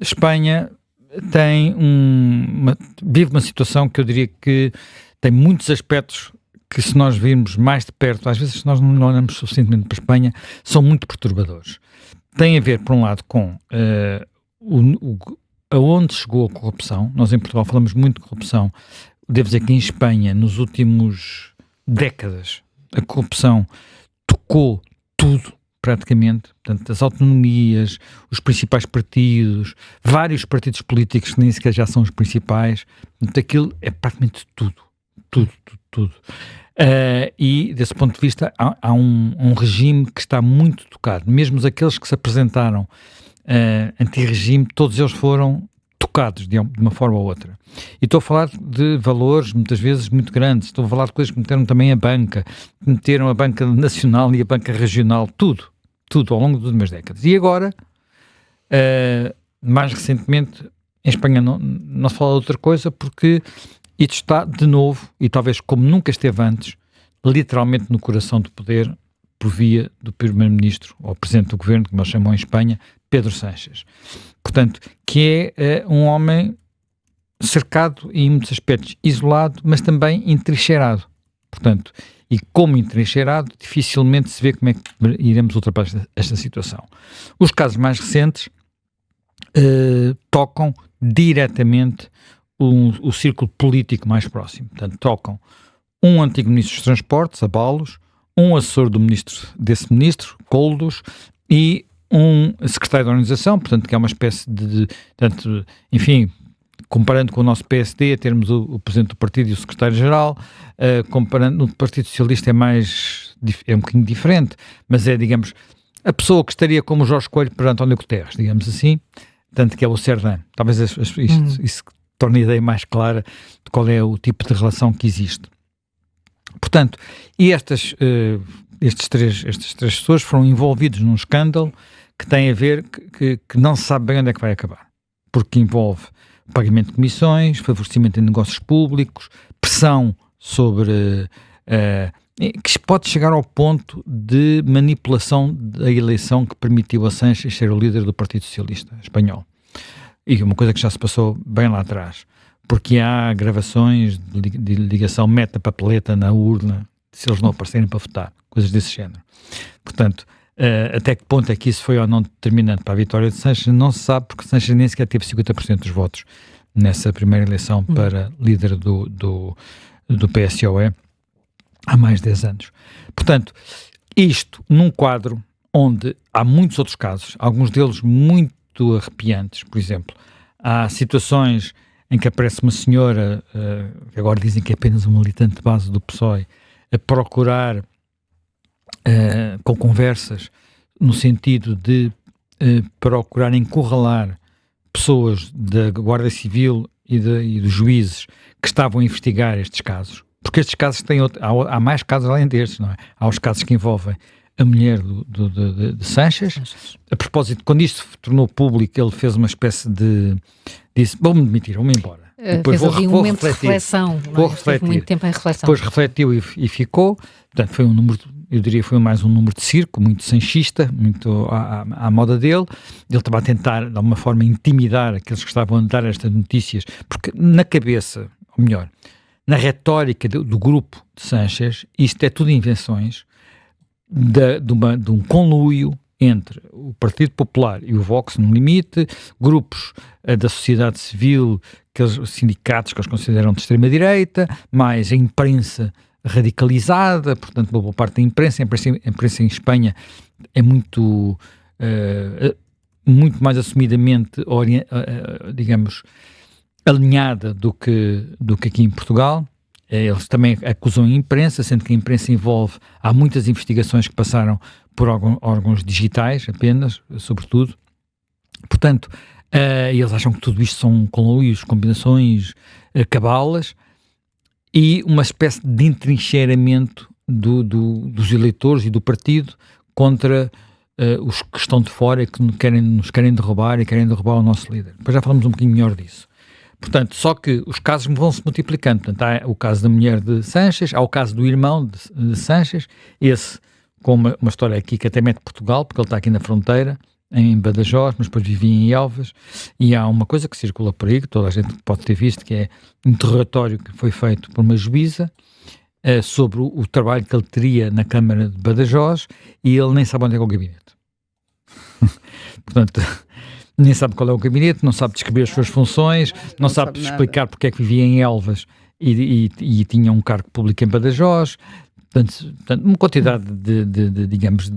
Espanha vive uma situação que eu diria que tem muitos aspectos que, se nós virmos mais de perto, às vezes se nós não olhamos suficientemente para a Espanha, são muito perturbadores. Tem a ver, por um lado, com aonde chegou a corrupção. Nós em Portugal falamos muito de corrupção. Devo dizer que em Espanha, nos últimos décadas, a corrupção tocou tudo, praticamente. Portanto, as autonomias, os principais partidos, vários partidos políticos que nem sequer já são os principais. Portanto, aquilo é praticamente tudo. E, desse ponto de vista, há um regime que está muito tocado. Mesmo aqueles que se apresentaram anti-regime, todos eles foram tocados de uma forma ou outra. E estou a falar de valores, muitas vezes, muito grandes. Estou a falar de coisas que meteram também a banca. Meteram a banca nacional e a banca regional. Tudo ao longo das últimas décadas. E agora, mais recentemente, em Espanha não se fala de outra coisa, porque isto está, de novo, e talvez como nunca esteve antes, literalmente no coração do poder, por via do primeiro-ministro, ou presidente do governo, como nós chamamos em Espanha, Pedro Sánchez. Portanto, que é um homem cercado, em muitos aspectos, isolado, mas também entrincheirado. Portanto, e como entrincheirado, dificilmente se vê como é que iremos ultrapassar esta situação. Os casos mais recentes tocam diretamente o círculo político mais próximo. Portanto, tocam um antigo ministro dos Transportes, Abalos, um assessor desse ministro, Koldos, e um secretário da organização, portanto, que é uma espécie portanto, enfim, comparando com o nosso PSD, termos o presidente do partido e o secretário-geral, comparando no Partido Socialista é um bocadinho diferente, mas é, digamos, a pessoa que estaria como Jorge Coelho para António Guterres, digamos assim, tanto que é o Cerdán. Talvez isso torne a ideia mais clara de qual é o tipo de relação que existe. Portanto, e estes três pessoas foram envolvidos num escândalo que tem a ver, que não se sabe bem onde é que vai acabar, porque envolve pagamento de comissões, favorecimento de negócios públicos, pressão sobre... que pode chegar ao ponto de manipulação da eleição que permitiu a Sánchez ser o líder do Partido Socialista espanhol. E uma coisa que já se passou bem lá atrás, porque há gravações de ligação, mete a papeleta na urna, se eles não aparecerem para votar, coisas desse género. Portanto, até que ponto é que isso foi ou não determinante para a vitória de Sánchez, não se sabe, porque Sánchez nem sequer teve 50% dos votos nessa primeira eleição para líder do PSOE há mais de 10 anos. Portanto, isto num quadro onde há muitos outros casos, alguns deles muito arrepiantes. Por exemplo, há situações em que aparece uma senhora, que agora dizem que é apenas uma militante de base do PSOE, a procurar, com conversas, no sentido de procurar encurralar pessoas da Guarda Civil e dos juízes que estavam a investigar estes casos. Porque estes casos há mais casos além destes, não é? Há os casos que envolvem a mulher de Sánchez. A propósito, quando isto se tornou público, ele fez uma espécie disse, vou-me demitir, vou-me embora. Depois fez ali um momento de reflexão. Vou refletir. Teve muito tempo em reflexão. Depois refletiu e ficou. Portanto, foi um número, eu diria, foi mais um número de circo, muito sanchista, muito à moda dele. Ele estava a tentar, de alguma forma, intimidar aqueles que estavam a dar estas notícias, porque na cabeça, ou melhor, na retórica do grupo de Sánchez, isto é tudo invenções de um conluio entre o Partido Popular e o Vox no limite, grupos da sociedade civil, os sindicatos que eles consideram de extrema-direita, mais a imprensa radicalizada, portanto, boa parte da imprensa. A imprensa em Espanha é muito mais assumidamente, digamos, alinhada do que aqui em Portugal. Eles também acusam a imprensa, sendo que a imprensa há muitas investigações que passaram por órgãos digitais apenas, sobretudo. Portanto, eles acham que tudo isto são conluios, combinações, cabalas, e uma espécie de entrincheiramento dos eleitores e do partido contra os que estão de fora e que nos querem derrubar e querem derrubar o nosso líder. Depois já falamos um bocadinho melhor disso. Portanto, só que os casos vão-se multiplicando. Portanto, há o caso da mulher de Sánchez, há o caso do irmão de Sánchez, esse com uma história aqui que até mete Portugal, porque ele está aqui na fronteira, em Badajoz, mas depois vivia em Elvas, e há uma coisa que circula por aí, que toda a gente pode ter visto, que é um interrogatório que foi feito por uma juíza sobre o trabalho que ele teria na Câmara de Badajoz, e ele nem sabe onde é que é o gabinete. Portanto, nem sabe qual é o gabinete, não sabe descrever as suas funções, não sabe explicar porque é que vivia em Elvas e tinha um cargo público em Badajoz. Portanto uma quantidade digamos,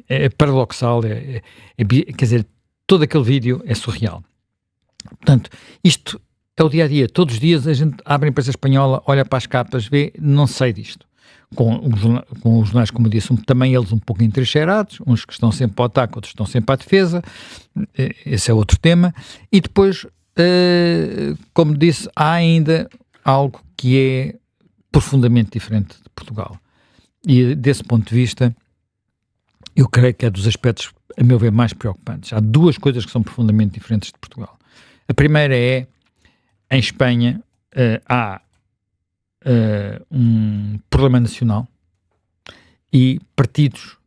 é paradoxal, quer dizer, todo aquele vídeo é surreal. Portanto, isto é o dia-a-dia. Todos os dias a gente abre a imprensa espanhola, olha para as capas, vê, não sei disto. Com os jornais, como eu disse, também eles um pouco entrincheirados, uns que estão sempre para o ataque, outros que estão sempre à defesa, esse é outro tema. E depois, como disse, há ainda algo que é profundamente diferente de Portugal. E desse ponto de vista, eu creio que é dos aspectos, a meu ver, mais preocupantes. Há duas coisas que são profundamente diferentes de Portugal. A primeira é, em Espanha, há um problema nacional e partidos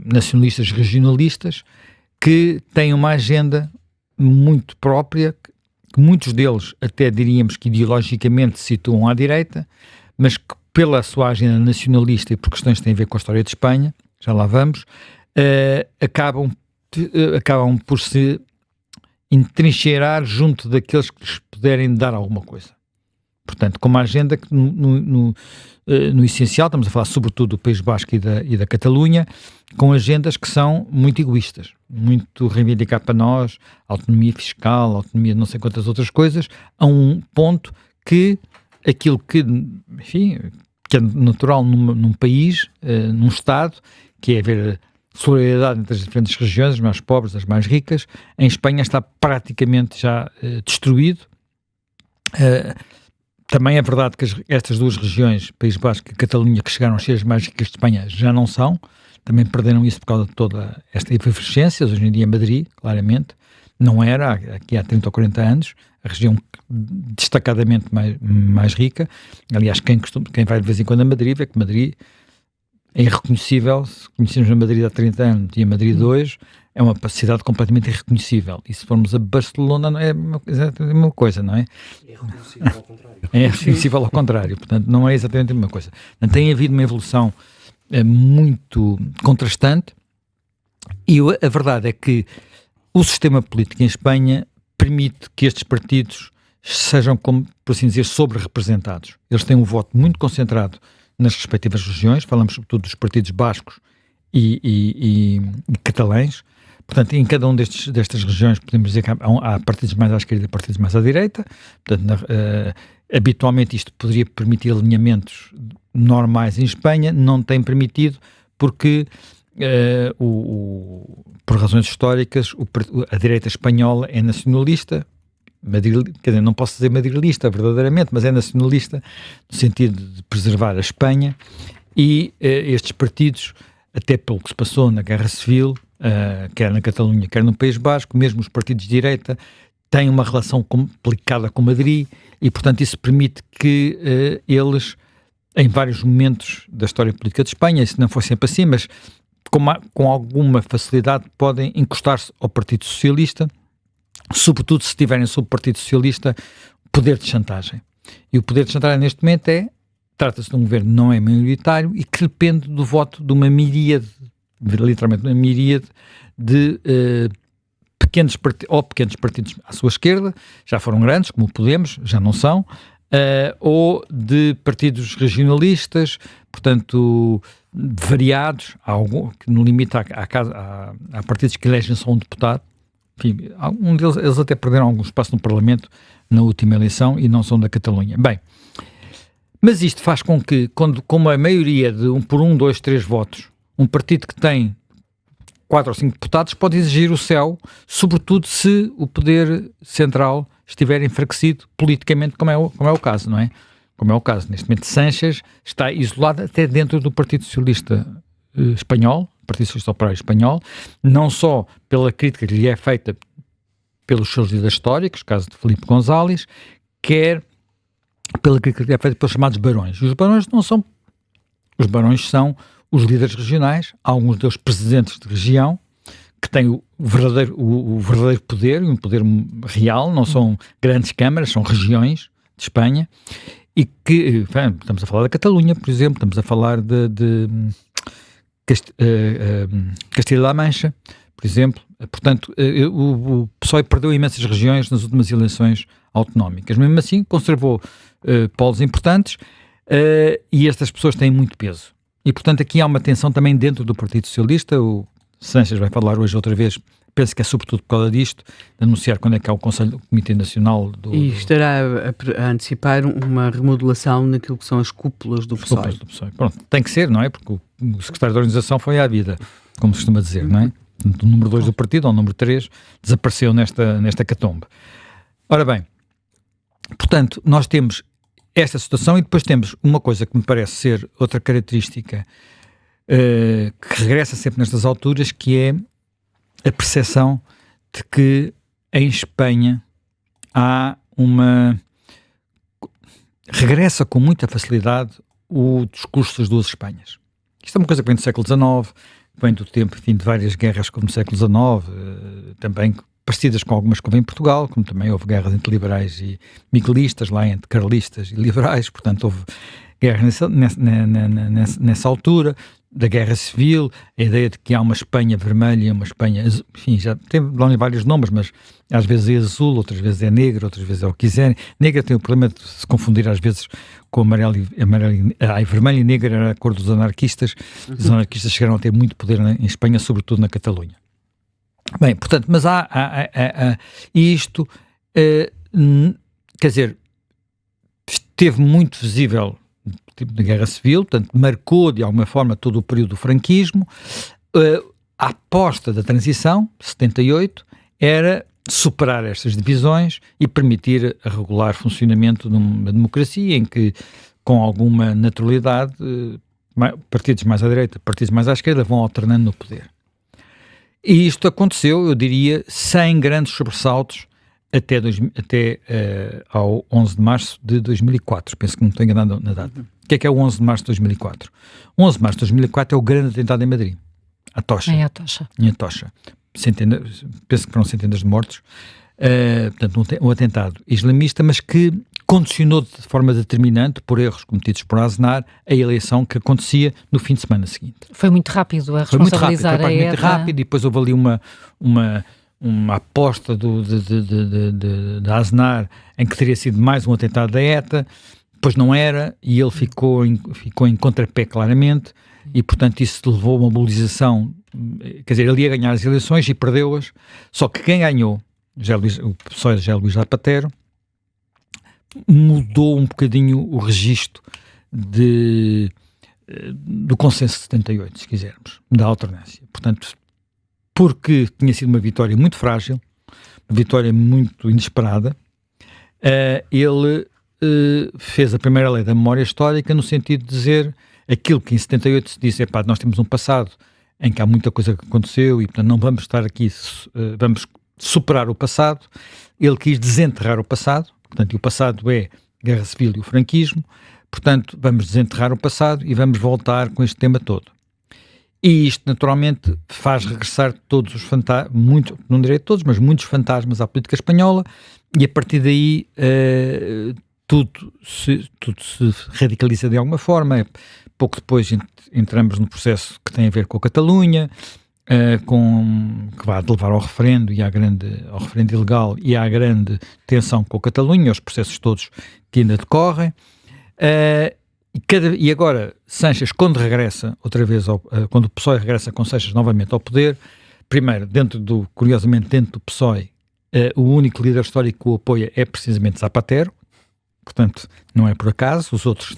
nacionalistas regionalistas que têm uma agenda muito própria, que muitos deles até diríamos que ideologicamente se situam à direita, mas que pela sua agenda nacionalista e por questões que têm a ver com a história de Espanha, já lá vamos, acabam por se entrincheirar junto daqueles que lhes puderem dar alguma coisa. Portanto, com uma agenda que no essencial, estamos a falar sobretudo do País Basco e da Catalunha, com agendas que são muito egoístas, muito reivindicar para nós autonomia fiscal, autonomia de não sei quantas outras coisas, a um ponto que aquilo que, enfim, que é natural num país, num Estado, que é haver solidariedade entre as diferentes regiões, as mais pobres, as mais ricas, em Espanha está praticamente já destruído. Também é verdade que estas duas regiões, País Basco e Catalunha, que chegaram a ser as mais ricas de Espanha, já não são. Também perderam isso por causa de toda esta efervescência. Hoje em dia Madrid, claramente, não era, aqui há 30 ou 40 anos, a região destacadamente mais rica. Aliás, quem vai de vez em quando a Madrid vê que Madrid é irreconhecível. Se conhecemos a Madrid há 30 anos e a Madrid hoje, é uma cidade completamente irreconhecível. E se formos a Barcelona, não é exatamente a mesma coisa, não é? É reconhecível ao contrário. É reconhecível ao contrário, portanto, não é exatamente a mesma coisa. Portanto, tem havido uma evolução muito contrastante e a verdade é que o sistema político em Espanha permite que estes partidos sejam, como por assim dizer, sobre-representados. Eles têm um voto muito concentrado nas respectivas regiões, falamos sobretudo dos partidos bascos e catalães. Portanto, em cada destas regiões podemos dizer que há partidos mais à esquerda e partidos mais à direita. Portanto, habitualmente isto poderia permitir alinhamentos normais em Espanha, não tem permitido porque, por razões históricas, a direita espanhola é nacionalista, quer dizer, não posso dizer madrilista verdadeiramente, mas é nacionalista no sentido de preservar a Espanha, e estes partidos, até pelo que se passou na Guerra Civil, quer na Catalunha, quer no País Basco, mesmo os partidos de direita têm uma relação complicada com Madrid e, portanto, isso permite que eles, em vários momentos da história política de Espanha, isso não foi sempre assim, mas com alguma facilidade podem encostar-se ao Partido Socialista, sobretudo se tiverem sob o Partido Socialista poder de chantagem. E o poder de chantagem neste momento trata-se de um governo que não é maioritário e que depende do voto de uma miríade, literalmente uma miríade de pequenos partidos à sua esquerda, já foram grandes, como o Podemos, já não são, ou de partidos regionalistas, portanto, variados, que no limite há partidos que elegem só um deputado. Enfim, eles até perderam algum espaço no Parlamento na última eleição e não são da Catalunha. Bem, mas isto faz com que, como a maioria de por 1, 2, 3 votos, um partido que tem 4 ou 5 deputados pode exigir o céu, sobretudo se o poder central estiver enfraquecido politicamente, como é o caso, não é? Como é o caso. Neste momento, Sánchez está isolado até dentro do Partido Socialista Espanhol, Partido Socialista Operário Espanhol, não só pela crítica que lhe é feita pelos seus líderes históricos, caso de Filipe González, quer pela crítica que lhe é feita pelos chamados barões. E os barões não são... Os barões são os líderes regionais, alguns deles presidentes de região, que tem o verdadeiro poder, um poder real, não são grandes câmaras, são regiões de Espanha, e que, estamos a falar da Catalunha, por exemplo, estamos a falar de Castilla-La Mancha, por exemplo. Portanto, o PSOE perdeu imensas regiões nas últimas eleições autonómicas. Mesmo assim, conservou polos importantes e estas pessoas têm muito peso. E, portanto, aqui há uma tensão também dentro do Partido Socialista. O Sanches vai falar hoje outra vez, penso que é sobretudo por causa disto, de anunciar quando é que há o Comitê Nacional do... E estará a antecipar uma remodelação naquilo que são as cúpulas do PSOE. Pronto, tem que ser, não é? Porque o secretário da organização foi à vida, como se costuma dizer, não é? O número 2 do partido, ou o número 3, desapareceu nesta catombe. Ora bem, portanto, nós temos esta situação e depois temos uma coisa que me parece ser outra característica que regressa sempre nestas alturas, que é a percepção de que em Espanha há regressa com muita facilidade o discurso das duas Espanhas. Isto é uma coisa que vem do século XIX, vem do tempo, enfim, de várias guerras como no século XIX, também parecidas com algumas que houve em Portugal, como também houve guerras entre liberais e miguelistas, lá entre carlistas e liberais, portanto houve guerra nessa altura, da Guerra Civil, a ideia de que há uma Espanha vermelha e uma Espanha azul, enfim, já tem lá vários nomes, mas às vezes é azul, outras vezes é negra, outras vezes é o que quiserem. Negra tem o problema de se confundir às vezes com amarelo e vermelho, e negra era a cor dos anarquistas. Os anarquistas chegaram a ter muito poder em Espanha, sobretudo na Catalunha. Bem, portanto, mas há isto, quer dizer, esteve muito visível tipo de guerra civil, portanto, marcou de alguma forma todo o período do franquismo. A aposta da transição, 78, era superar estas divisões e permitir a regular funcionamento de uma democracia em que, com alguma naturalidade, partidos mais à direita, partidos mais à esquerda vão alternando no poder. E isto aconteceu, eu diria, sem grandes sobressaltos até ao 11 de março de 2004. Penso que não estou enganado na data. O que é o 11 de março de 2004? O 11 de março de 2004 é o grande atentado em Madrid. A Tocha. Em Atocha. Penso que foram centenas de mortos. Portanto, um atentado islamista, mas que condicionou de forma determinante, por erros cometidos por Aznar, a eleição que acontecia no fim de semana seguinte. Foi muito rápido a responsabilizar a ETA. Foi muito rápido, e depois houve ali uma aposta de Aznar em que teria sido mais um atentado da ETA, depois não era, e ele ficou em contrapé claramente, e portanto isso levou a uma mobilização, quer dizer, ele ia ganhar as eleições e perdeu-as, só que quem ganhou, o professor José Luís Zapatero, mudou um bocadinho o registro do consenso de 78, se quisermos, da alternância. Portanto, porque tinha sido uma vitória muito frágil, uma vitória muito inesperada, ele fez a primeira lei da memória histórica no sentido de dizer aquilo que em 78 se disse, nós temos um passado em que há muita coisa que aconteceu e, portanto, não vamos estar aqui, vamos superar o passado. Ele quis desenterrar o passado, portanto, e o passado é a Guerra Civil e o franquismo, portanto, vamos desenterrar o passado e vamos voltar com este tema todo. E isto, naturalmente, faz regressar todos os fantasmas, não direi todos, mas muitos fantasmas à política espanhola, e a partir daí tudo se radicaliza de alguma forma. Pouco depois entramos no processo que tem a ver com a Catalunha, que vai levar ao referendo, ao referendo ilegal e à grande tensão com a Catalunha, os processos todos que ainda decorrem. E agora, Sanches, quando regressa outra vez, quando o PSOE regressa com Sanches novamente ao poder, primeiro, curiosamente, dentro do PSOE, o único líder histórico que o apoia é precisamente Zapatero, portanto, não é por acaso, os outros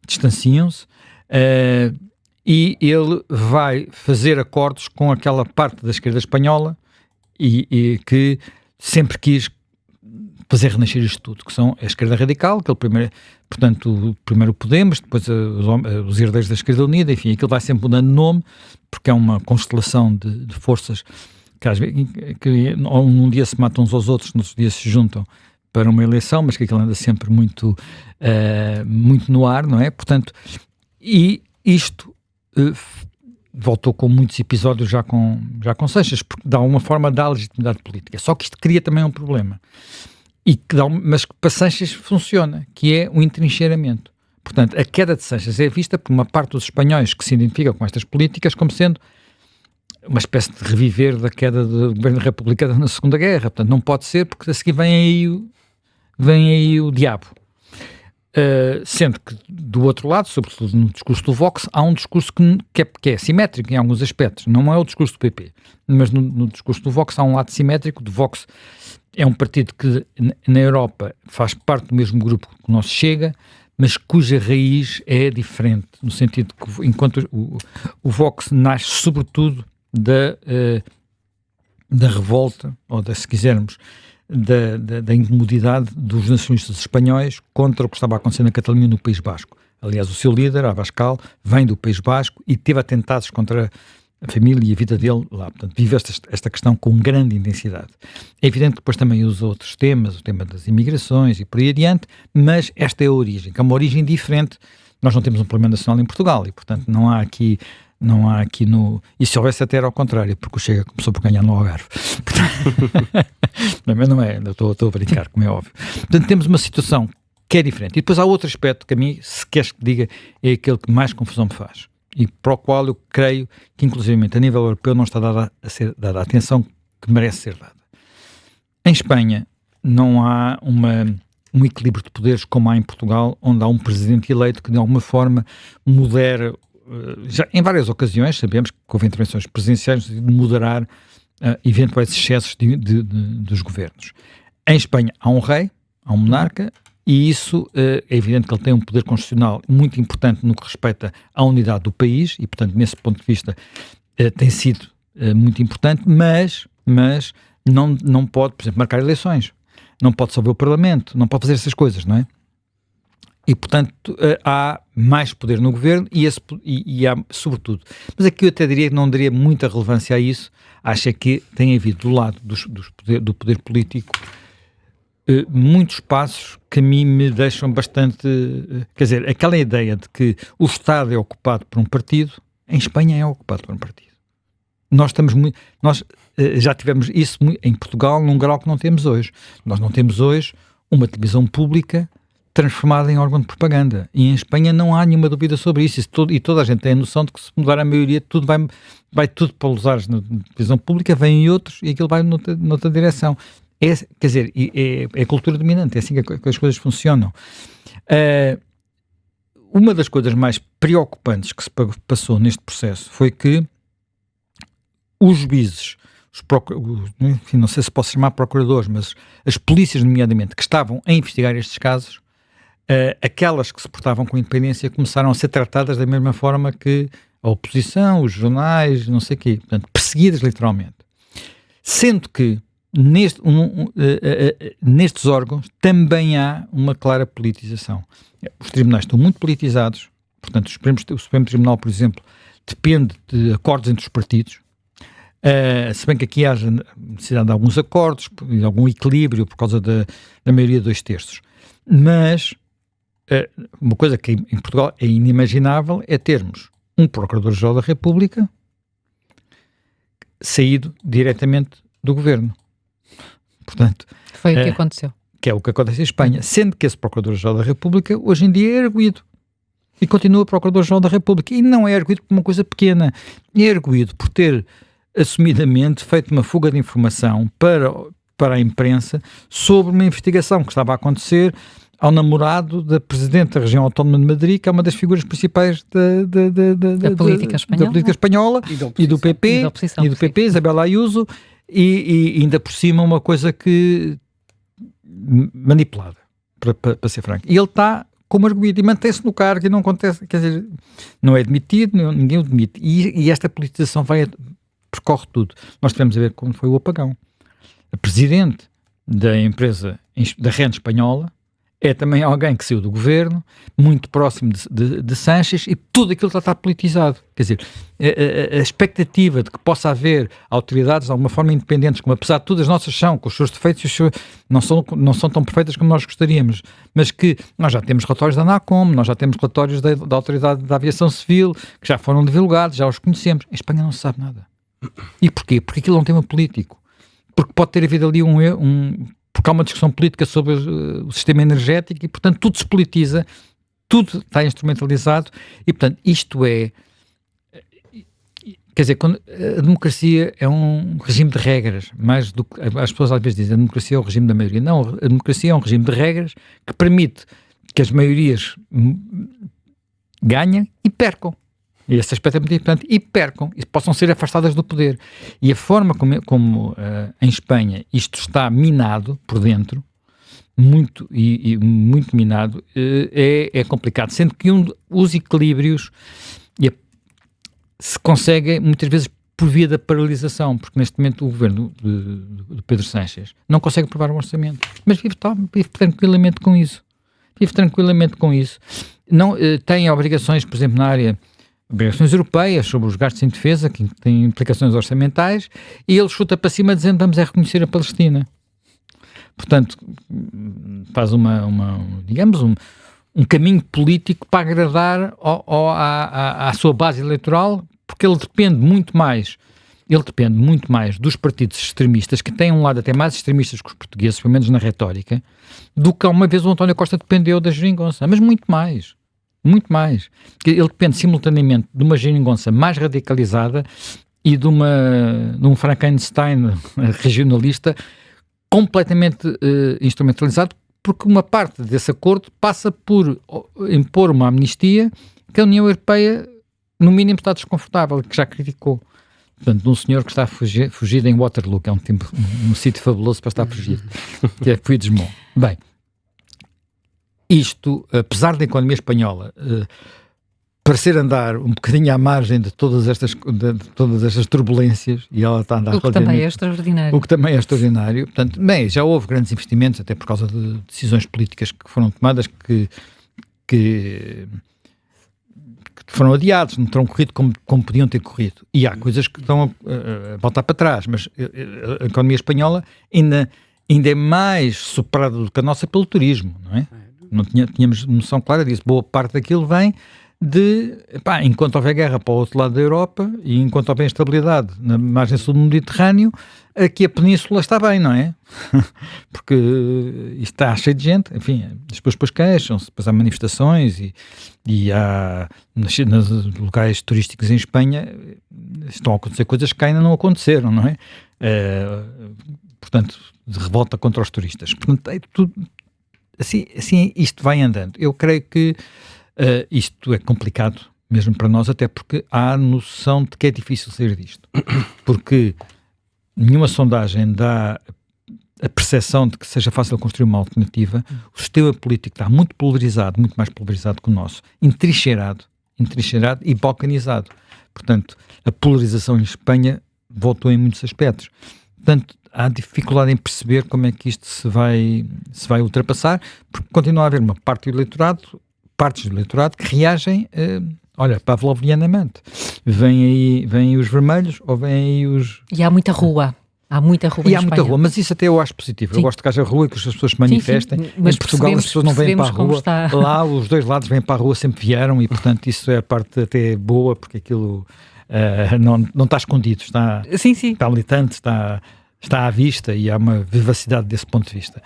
distanciam-se, e ele vai fazer acordos com aquela parte da esquerda espanhola e que sempre quis fazer renascer isto tudo, que são a esquerda radical, portanto, primeiro o Podemos, depois os herdeiros da esquerda unida, enfim, aquilo vai sempre mudando de nome, porque é uma constelação de forças que às vezes um dia se matam uns aos outros, no outro dia se juntam para uma eleição, mas que aquilo anda sempre muito no ar, não é? Portanto, e isto voltou com muitos episódios já com Seixas, porque dá uma forma de dar legitimidade política. Só que isto cria também um problema. E que mas que para Seixas funciona, que é o entrincheiramento. Portanto, a queda de Seixas é vista por uma parte dos espanhóis que se identificam com estas políticas como sendo uma espécie de reviver da queda do governo republicano na Segunda Guerra. Portanto, não pode ser, porque a seguir vem aí o diabo. Sendo que, do outro lado, sobretudo no discurso do Vox, há um discurso que é simétrico em alguns aspectos. Não é o discurso do PP, mas no discurso do Vox há um lado simétrico. Do Vox é um partido que na Europa faz parte do mesmo grupo que o nosso Chega, mas cuja raiz é diferente, no sentido que enquanto o Vox nasce sobretudo da revolta, ou se quisermos, da incomodidade dos nacionalistas espanhóis contra o que estava acontecendo na Catalunha, no País Basco. Aliás, o seu líder, Abascal, vem do País Basco e teve atentados contra a família e a vida dele lá. Portanto, vive esta questão com grande intensidade. É evidente que depois também usa outros temas, o tema das imigrações e por aí adiante, mas esta é a origem, que é uma origem diferente. Nós não temos um Parlamento Nacional em Portugal e, portanto, não há aqui e se houvesse até era ao contrário, porque o Chega começou por ganhar no Algarve. Mas não é, estou a brincar, como é óbvio. Portanto, temos uma situação que é diferente. E depois há outro aspecto que a mim, se queres que diga, é aquele que mais confusão me faz. E para o qual eu creio que, inclusivamente, a nível europeu não está a ser dada a atenção que merece ser dada. Em Espanha não há um equilíbrio de poderes como há em Portugal, onde há um presidente eleito que, de alguma forma, modera. Já em várias ocasiões sabemos que houve intervenções presidenciais de moderar eventuais excessos dos governos. Em Espanha há um rei, há um monarca, e isso é evidente que ele tem um poder constitucional muito importante no que respeita à unidade do país, e portanto nesse ponto de vista tem sido muito importante, mas não pode, por exemplo, marcar eleições, não pode dissolver o Parlamento, não pode fazer essas coisas, não é? E, portanto, há mais poder no governo e há, sobretudo, mas aqui eu até diria que não daria muita relevância a isso. Acho é que tem havido do lado do poder político muitos passos que a mim me deixam bastante... quer dizer, aquela ideia de que o Estado é ocupado por um partido, em Espanha é ocupado por um partido. Nós já tivemos isso em Portugal num grau que não temos hoje. Nós não temos hoje uma televisão pública transformada em órgão de propaganda. E em Espanha não há nenhuma dúvida sobre isso. E toda a gente tem a noção de que se mudar a maioria, tudo vai tudo para os ares na televisão pública, vêm outros e aquilo vai noutra direção. Quer dizer, é a cultura dominante, é assim que as coisas funcionam. Uma das coisas mais preocupantes que se passou neste processo foi que os juízes, enfim, não sei se posso chamar procuradores, mas as polícias, nomeadamente, que estavam a investigar estes casos, aquelas que se portavam com independência começaram a ser tratadas da mesma forma que a oposição, os jornais, não sei o quê, portanto, perseguidas literalmente. Sendo que nestes órgãos também há uma clara politização. Os tribunais estão muito politizados, portanto, o Supremo Tribunal, por exemplo, depende de acordos entre os partidos, se bem que aqui haja necessidade de alguns acordos, de algum equilíbrio por causa da maioria de 2/3. Mas uma coisa que em Portugal é inimaginável é termos um Procurador-Geral da República saído diretamente do Governo. Portanto, foi o que aconteceu. Que é o que acontece em Espanha, sendo que esse Procurador-Geral da República hoje em dia é arguido. E continua Procurador-Geral da República. E não é arguido por uma coisa pequena. É arguido por ter assumidamente feito uma fuga de informação para a imprensa sobre uma investigação que estava a acontecer ao namorado da Presidente da Região Autónoma de Madrid, que é uma das figuras principais da política espanhola e do PP, e do PP, Isabel Ayuso, e ainda por cima uma coisa que manipulada, para ser franco. E ele está como arguido e mantém-se no cargo e não acontece, quer dizer, não é demitido, ninguém o demite. E esta politização percorre tudo. Nós tivemos a ver como foi o apagão. A Presidente da empresa, da rede espanhola, é também alguém que saiu do governo, muito próximo de Sánchez, e tudo aquilo está politizado. Quer dizer, a expectativa de que possa haver autoridades de alguma forma independentes, como apesar de tudo as nossas são, com os seus defeitos, não são tão perfeitas como nós gostaríamos, mas que nós já temos relatórios da ANACOM, nós já temos relatórios da Autoridade da Aviação Civil, que já foram divulgados, já os conhecemos. Em Espanha não se sabe nada. E porquê? Porque aquilo é um tema político. Porque pode ter havido ali porque há uma discussão política sobre o sistema energético e, portanto, tudo se politiza, tudo está instrumentalizado e, portanto, isto é... Quer dizer, a democracia é um regime de regras, mais do que as pessoas às vezes dizem, a democracia é o regime da maioria. Não, a democracia é um regime de regras que permite que as maiorias ganhem e percam. E esse aspecto é muito importante, e percam, e possam ser afastadas do poder. E a forma como em Espanha isto está minado por dentro, muito minado, é complicado. Sendo que os equilíbrios se conseguem muitas vezes por via da paralisação, porque neste momento o governo de Pedro Sánchez não consegue aprovar um orçamento, mas vive tranquilamente com isso. Não, tem obrigações, por exemplo, na área... obrigações europeias sobre os gastos em defesa, que têm implicações orçamentais, e ele chuta para cima dizendo vamos reconhecer a Palestina. Portanto, faz digamos, um caminho político para agradar à sua base eleitoral, porque ele depende muito mais dos partidos extremistas, que têm um lado até mais extremistas que os portugueses, pelo menos na retórica, do que uma vez o António Costa dependeu da geringonça, mas muito mais. Ele depende simultaneamente de uma geringonça mais radicalizada e de um Frankenstein regionalista completamente instrumentalizado, porque uma parte desse acordo passa por impor uma amnistia que a União Europeia, no mínimo, está desconfortável, que já criticou. Portanto, de um senhor que está fugido em Waterloo, que é um sítio fabuloso para estar fugido, que é Puigdemont. Bem, isto, apesar da economia espanhola parecer andar um bocadinho à margem de todas estas turbulências, e ela está a andar... O que também é extraordinário. Portanto, bem, já houve grandes investimentos, até por causa de decisões políticas que foram tomadas que foram adiados, não terão corrido como podiam ter corrido. E há coisas que estão a voltar para trás, mas a economia espanhola ainda é mais superada do que a nossa pelo turismo, não é? Não tínhamos noção clara disso. Boa parte daquilo vem enquanto houver guerra para o outro lado da Europa e enquanto houver instabilidade na margem sul do Mediterrâneo, aqui a península está bem, não é? Porque isto está cheio de gente, enfim, as pessoas depois queixam-se, depois há manifestações e há nos locais turísticos em Espanha estão a acontecer coisas que ainda não aconteceram, não é? Portanto, de revolta contra os turistas. Portanto, é tudo... Assim, isto vai andando. Eu creio que isto é complicado mesmo para nós, até porque há noção de que é difícil sair disto. Porque nenhuma sondagem dá a percepção de que seja fácil construir uma alternativa. O sistema político está muito polarizado, muito mais polarizado que o nosso, entrincheirado e balcanizado. Portanto, a polarização em Espanha voltou em muitos aspectos. Portanto, há dificuldade em perceber como é que isto se vai ultrapassar, porque continua a haver partes do eleitorado que reagem, pavlovianamente. Vêm aí os vermelhos ou vêm aí os... E há muita rua. Há muita rua em Espanha. Mas isso até eu acho positivo. Sim. Eu gosto que haja rua e que as pessoas se manifestem. Sim. Mas em Portugal as pessoas não vêm para a rua. Lá os dois lados vêm para a rua, sempre vieram, e portanto isso é a parte até boa, porque aquilo não está escondido, está militante, está à vista, e há uma vivacidade desse ponto de vista.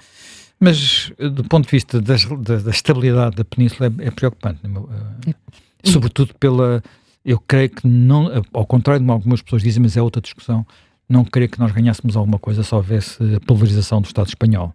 Mas do ponto de vista da estabilidade da península é preocupante. Sobretudo eu creio que não, ao contrário de algumas pessoas dizem, mas é outra discussão, não creio que nós ganhássemos alguma coisa se houvesse a pulverização do Estado espanhol.